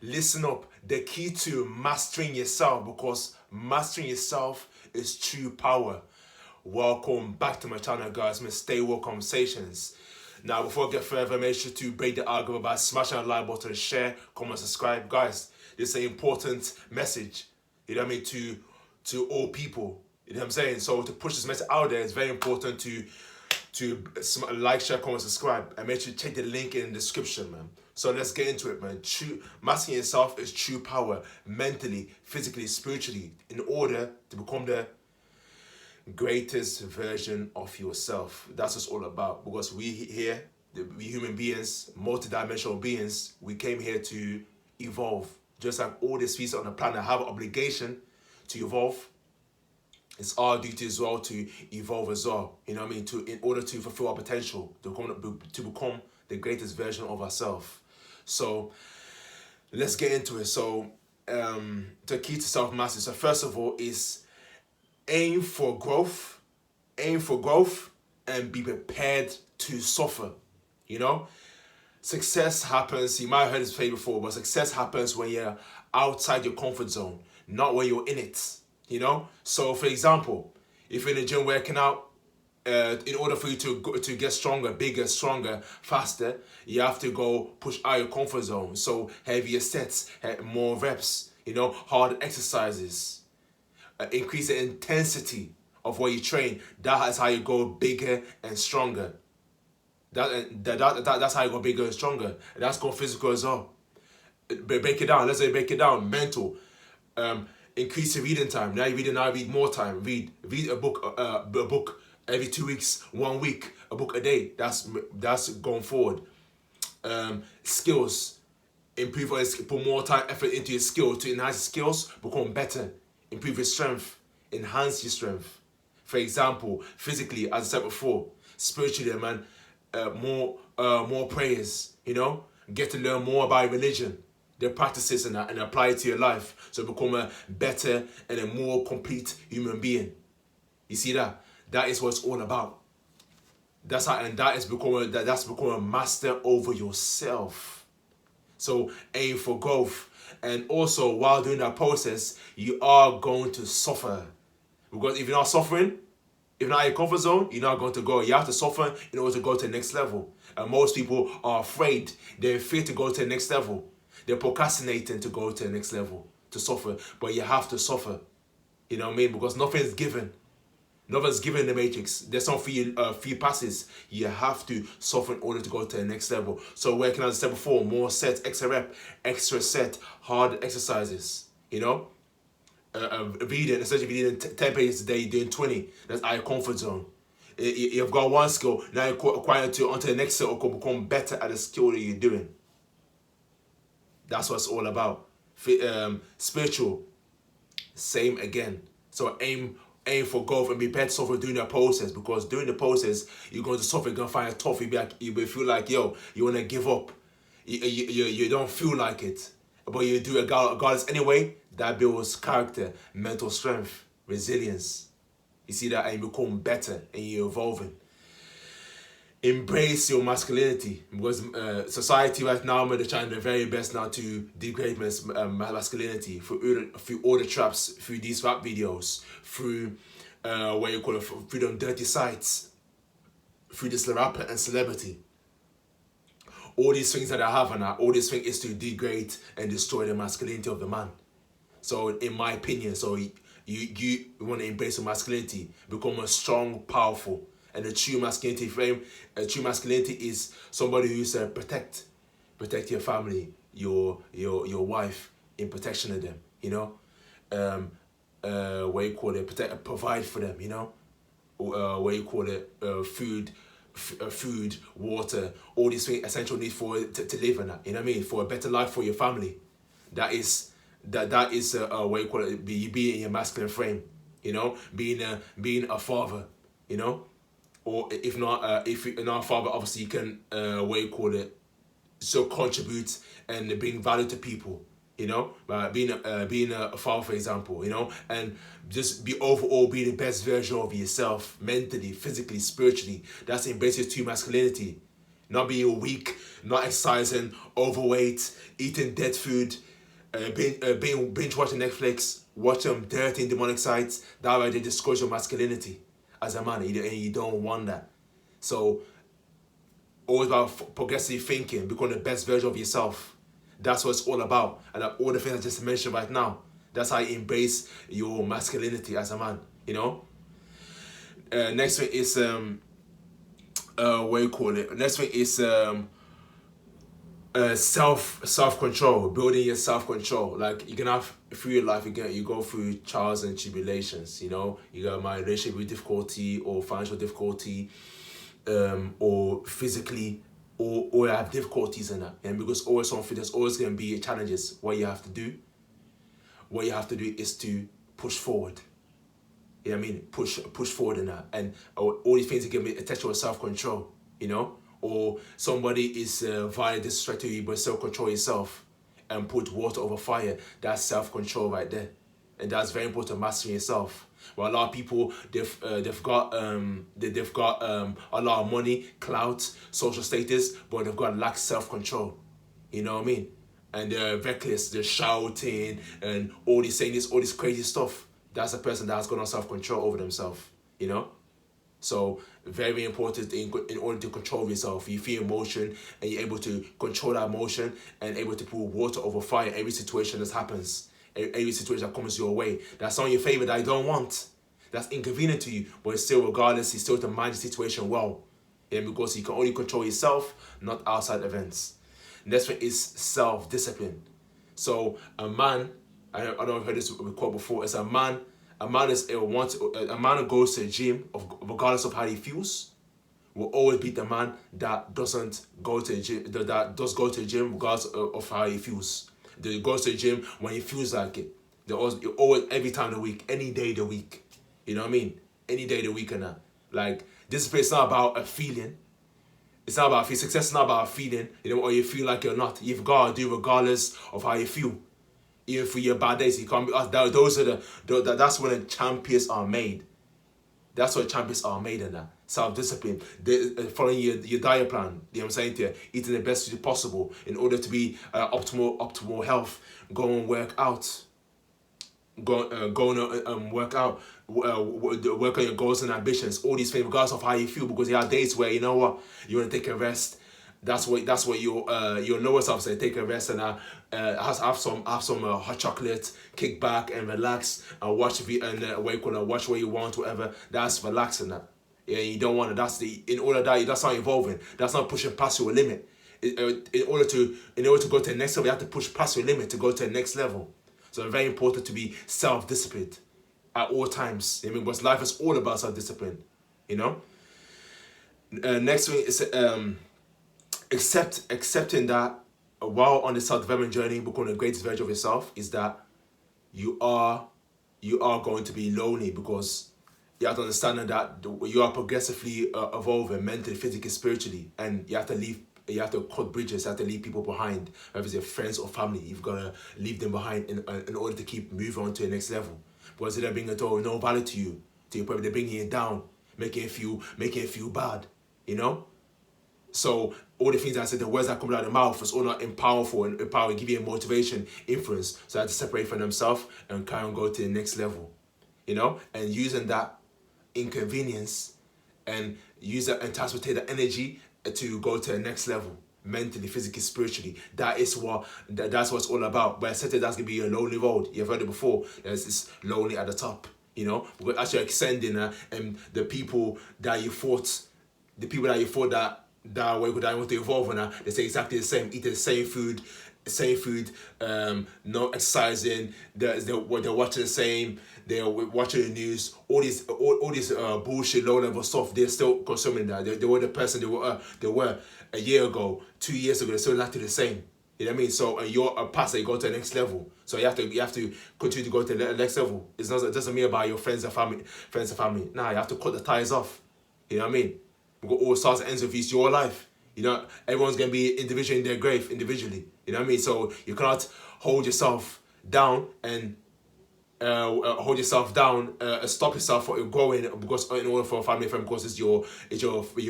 Listen up. The key to mastering yourself, because mastering yourself is true power. Welcome back to my channel, guys. My Stay Woke Conversations. Now, before I get further, make sure to break the algorithm by smashing the like button, share, comment, subscribe. Guys, this is an important message, you know what I mean, to all people. You know what I'm saying? So to push this message out there, it's very important to like, share, comment, subscribe, and make sure you check the link in the description, man. So let's get into it, man. Mastering yourself is true power, mentally, physically, spiritually, in order to become the greatest version of yourself. That's what it's all about. Because we here, we human beings, multidimensional beings, we came here to evolve. Just like all the species on the planet have an obligation to evolve, it's our duty as well to evolve as well. You know what I mean? In order to fulfill our potential, to become the greatest version of ourselves. So let's get into it. So the key to self-mastery. So first of all is aim for growth, and be prepared to suffer. You know, success happens. You might have heard this phrase before, but success happens when you're outside your comfort zone, not when you're in it. You know, so for example, if you're in the gym working out, in order for you to get stronger, bigger, stronger, faster, you have to go push out your comfort zone. So heavier sets, more reps, you know, harder exercises, increase the intensity of what you train. That's how you go bigger and stronger. That's how you go bigger and stronger. And that's going physical as well. Break it down. Let's say break it down. Mental. Increase your reading time. Now you read more time. Read a book every 2 weeks, 1 week, a book a day. That's going forward. Skills. Put more time, effort into your skills to enhance your skills, become better, improve your strength, enhance your strength. For example, physically, as I said before, spiritually, man, more prayers, you know, get to learn more about religion, their practices and apply it to your life, so become a better and a more complete human being. You see that? That is what it's all about. That's becoming a master over yourself. So aim for growth, and also while doing that process, you are going to suffer, because if you're not suffering, if you're not in your comfort zone, you're not going to go. You have to suffer in order to go to the next level. And most people are afraid. They're afraid to go to the next level. They're procrastinating to go to the next level, to suffer. But you have to suffer. You know what I mean? Because nothing's given. Nothing's given in the matrix. There's some few passes. You have to suffer in order to go to the next level. So working, as I said before, more sets, extra rep, extra set, hard exercises. You know? Reading, especially if you're reading 10 pages a day, you're doing 20. That's out of your comfort zone. You've got one skill, now you're acquiring onto the next skill, or become better at the skill that you're doing. That's what it's all about. Spiritual, same again. So aim for growth and be prepared to suffer during the process, because during the process you're going to suffer. You're going to find it tough. You will feel like, yo, you want to give up. You don't feel like it, but you do it regardless anyway. That builds character, mental strength, resilience. You see that, and you become better and you're evolving. Embrace your masculinity, because society right now, they're trying their very best now to degrade masculinity through all the traps, through these rap videos, through through them dirty sites, through this rapper and celebrity. All these things that I have, and all these things is to degrade and destroy the masculinity of the man. So in my opinion, so you want to embrace your masculinity, become a strong, powerful. And the true masculinity frame, true masculinity is somebody who's protect your family, your wife, in protection of them, you know. Provide for them, you know. Food, water, all these things, essential needs to live in that, you know what I mean, for a better life for your family. That is be in your masculine frame, you know, being a father, you know. Or if not, if you're not a father, obviously you can so contribute and bring value to people, you know, being a father, for example, you know, and just be the best version of yourself, mentally, physically, spiritually. That's embracing true masculinity. Not being weak, not exercising, overweight, eating dead food, binge watching Netflix, watch dirty and demonic sites. That way they discourage your masculinity as a man, and you don't want that. So always about progressive thinking, becoming the best version of yourself. That's what it's all about. And all the things I just mentioned right now, that's how you embrace your masculinity as a man, you know? Next thing is, what do you call it? Next thing is self control, building your self control. Like you can have through your life, you go through trials and tribulations. You know, you got my relationship with difficulty or financial difficulty, or physically, or you have difficulties in that. And because always something, there's always going to be challenges. What you have to do is to push forward. You know what I mean? Push forward in that. And all these things that give me a touch of self-control, you know? Or somebody is violent, disrespectful to you, but still control yourself and put water over fire. That's self-control right there. And that's very important, mastering yourself. Well, a lot of people, they've got a lot of money, clout, social status, but they've got lack self-control. You know what I mean? And they're reckless, they're shouting, and all these saying this, all this crazy stuff. That's a person that has got no self-control over themselves, you know? So, very important in order to control yourself. You feel emotion, and you're able to control that emotion, and able to put water over fire every situation that happens, every situation that comes your way. That's not your favor that you don't want. That's inconvenient to you, but still, regardless, you still have to manage the situation well. And because you can only control yourself, not outside events. Next one is self-discipline. So, a man, I don't know if I've heard this quote before. It's a man who goes to the gym, regardless of how he feels, will always beat the man that doesn't go to the gym. That does go to the gym regardless of how he feels. That goes to the gym when he feels like it. They always every time of the week, any day of the week. You know what I mean? Any day of the week and that. Like discipline is not about a feeling. It's not about success. Is not about a feeling. You know, or you feel like you're not. You've got to do regardless of how you feel. Even for your bad days, you can't be. Those are that's when the champions are made. That's what champions are made in that. Self-discipline, following your diet plan. You know what I'm saying to you? Eating the best food possible in order to be optimal health. Go and work out. Go and work out. Work on your goals and ambitions. All these things, regardless of how you feel, because there are days where you know what you want to take a rest. That's what your lower self say. Take a rest and have some hot chocolate, kick back and relax and watch watch what you want, whatever. That's relaxing. That you don't want to. That's not evolving. That's not pushing past your limit. In order to go to the next level, you have to push past your limit to go to the next level. So it's very important to be self-disciplined at all times. I mean, because life is all about self-discipline. You know. Next thing is accepting that while on the self-development journey, becoming the greatest version of yourself, is that you are going to be lonely, because you have to understand that you are progressively evolving mentally, physically, spiritually, and you have to cut bridges, you have to leave people behind, whether it's your friends or family. You've got to leave them behind in order to keep moving on to the next level. Because they're bringing no value to you, probably they're bringing you down, making you feel bad, you know? So all the things I said, the words that come out of the mouth is all not empowering, give you a motivation, influence. So I have to separate from themselves and kind of go to the next level, you know, and using that inconvenience and use that and transportate the energy to go to the next level, mentally, physically, spiritually. That's what it's all about. But I said that's gonna be a lonely road. You've heard it before. There's this lonely at the top, you know. We're actually extending and the people that you thought that way that want to evolve on, they say exactly the same, eating the same food, no exercising, they're watching the same, they're watching the news, all these bullshit low level stuff. They're still consuming that. They were the person they were a year ago, 2 years ago. They're still exactly the same. You know what I mean? So you're a pastor, you go to the next level. So you have to continue to go to the next level. It doesn't mean about your friends and family. Nah, you have to cut the ties off. You know what I mean? We've got all starts and ends of your life. You know, everyone's going to be individual in their grave, individually. You know what I mean? So you cannot hold yourself down and stop yourself from growing because in order for a family friend, because it's your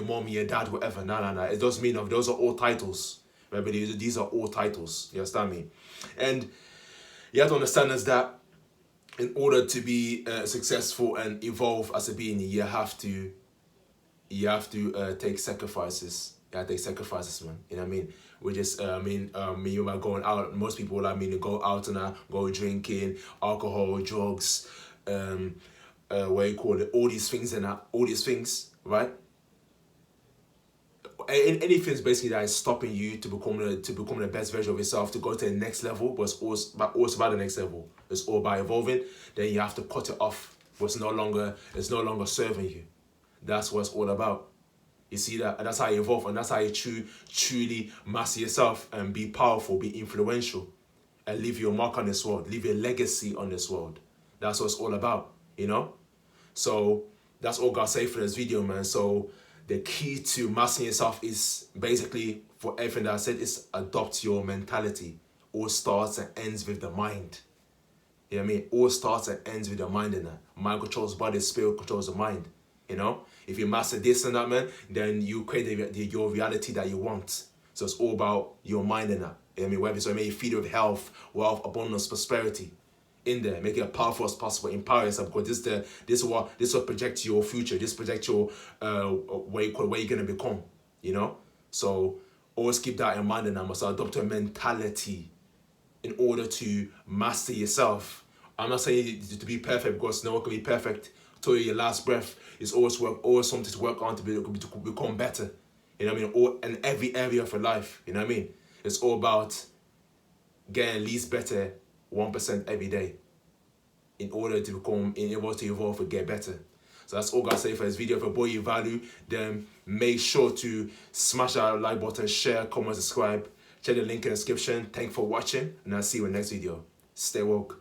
mom, your dad, whatever. No. It doesn't mean those are all titles. Remember, these are all titles. You understand me? And You have to understand is that in order to be successful and evolve as a being, you have to take sacrifices. You have to take sacrifices, man. You know what I mean? We just, me, you might going out. Most people, I mean, they go out and go drinking, alcohol, drugs, what you call it, all these things and that, all these things, right? Anything's basically that is stopping you to become the best version of yourself, to go to the next level, but it's about the next level. It's all about evolving. Then you have to cut it off. It's no longer serving you. That's what it's all about. You see that, and that's how you evolve, and that's how you truly master yourself and be powerful, be influential, and leave your mark on this world, leave your legacy on this world. That's what it's all about, you know. So that's all God say for this video, man. So the key to mastering yourself is basically, for everything that I said, is adopt your mentality. All starts and ends with the mind. You know what I mean? All starts and ends with the mind in that. Mind controls body, spirit controls the mind. You know? If you master this and that, man, then you create your reality that you want. So it's all about your mind in that. You know what I mean? Whether so, may you feed with health, wealth, abundance, prosperity in there. Make it as powerful as possible. Empower yourself, because this will project your future. This project your where you're gonna become. You know? So always keep that in mind, and I must adopt a mentality in order to master yourself. I'm not saying to be perfect, because no one can be perfect till your last breath. It's always something to work on to become better. You know what I mean? All in every area of your life. You know what I mean? It's all about getting at least better 1% every day in order to evolve and get better. So that's all God say for this video. If a boy you value, then make sure to smash that like button, share, comment, subscribe. Check the link in the description. Thanks for watching, and I'll see you in the next video. Stay woke.